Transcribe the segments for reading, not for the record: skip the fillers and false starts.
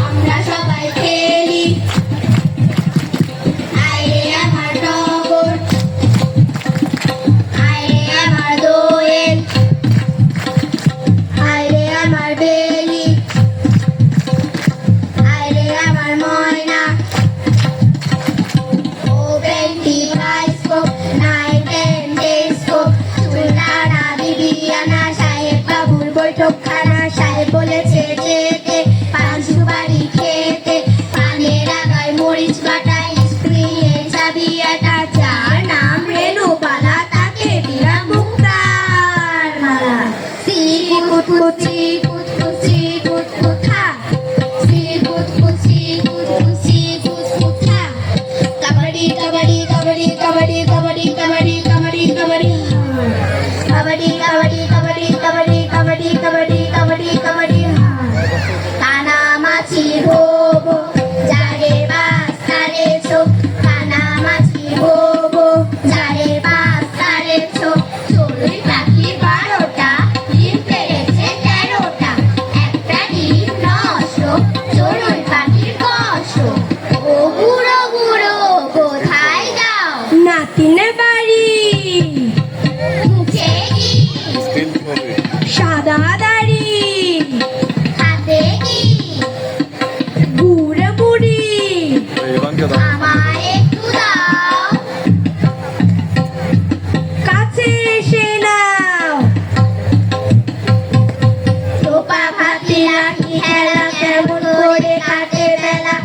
আমরা সবাই খেলি আইরে আমার টগর, আইরে আমার দোয়েল, আইরে আমার বেলি, আইরে আমার ময়না। ওপেন ডিভাইসকোপ, নাইট এন্ড ডেস্কোপ, চুলকানা বিবিয়ানা, সাহেব বাবুর বৈঠকখানা। সাহেব বলেছে যেতে পান সুপারি খেতে, পানের আগায় মরিচ বাটা, স্ক্রিনে চাবি একটা, যার নাম রেণুবালা তাকে দিলাম মুক্তার মালা। সি কুত কুত সি কুত কুত সি কুত কুত থা, সি কুত কুত সি কুত কুত সি কুত কুত থা। কাবাডি কাবাডি কাবাডি কাবাডি কাবাডি কাবাডি কাবাডি কাবাডি কাবাডি কাবাডি কাবাডি কাবাডি কাবাডি কাবাডি কাবাডি কাবাডি। কানা মাছি ভো ভো, যারে বাস তারে চোখ, কানা মাছি ভো ভো, যারে বাস তারে চোখ। চড়ুই পাখি 12টা, ডিম পেড়েছে 13টা, একটা ডিম নষ্ট, চড়ুই পাখির কষ্ট। ও বুড়ো বুড়ো কোথায় যাও? নাতিনের বাড়ি। মুখে কি? সাদা দাড়ি। হাতে কি? বুড়ে বুড়ি। আমায় একটু দাও। কাছে এসে নাও। টোপা ফাঁকি লাঠি খেলা কেমন করে কাটে বেলা।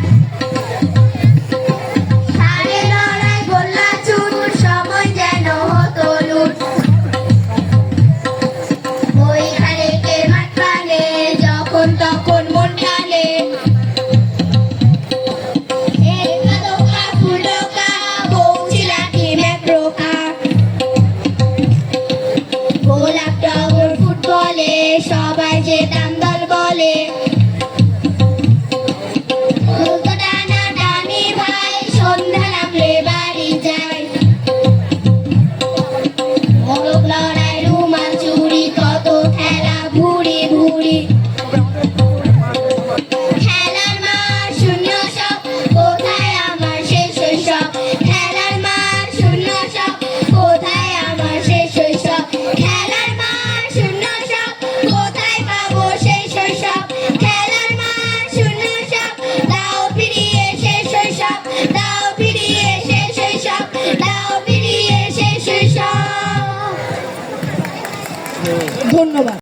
সারে লড়াই গোল্লা চুট, সময় যেন হতো লুট। ওইখানে কে মাঠ পানে, যখন তখন মন টানে। একা দোকা ফুলকা, বউচি লাঠি ম্যাক্রোকা। গোলাপ টগর ফুটবলে, সবাই যেতাম দল বলে। দুটো টানা টানি ভাই, সন্ধ্যা নামলে বাড়ি যাই। মোরগ লড়াই, রুমাল চুরি, কত খেলা ভুড়ি ভুড়ি। খেলার মাঠ শূন্য সব, কোথায় আমার শেষ শৈশব। খেলার মাঠ শূন্য সব, কোথায় আমার শেষ শৈশব। খেলার মাঠ শূন্য সব, কোথায় পাবো সেই শৈশব। খেলার মাঠ শূন্য সব, দাও ফিরিয়ে শেষ শৈশব, দাও ফিরিয়ে শেষ শৈশব, দাও ফিরিয়ে শেষ শৈশব। ধন্যবাদ।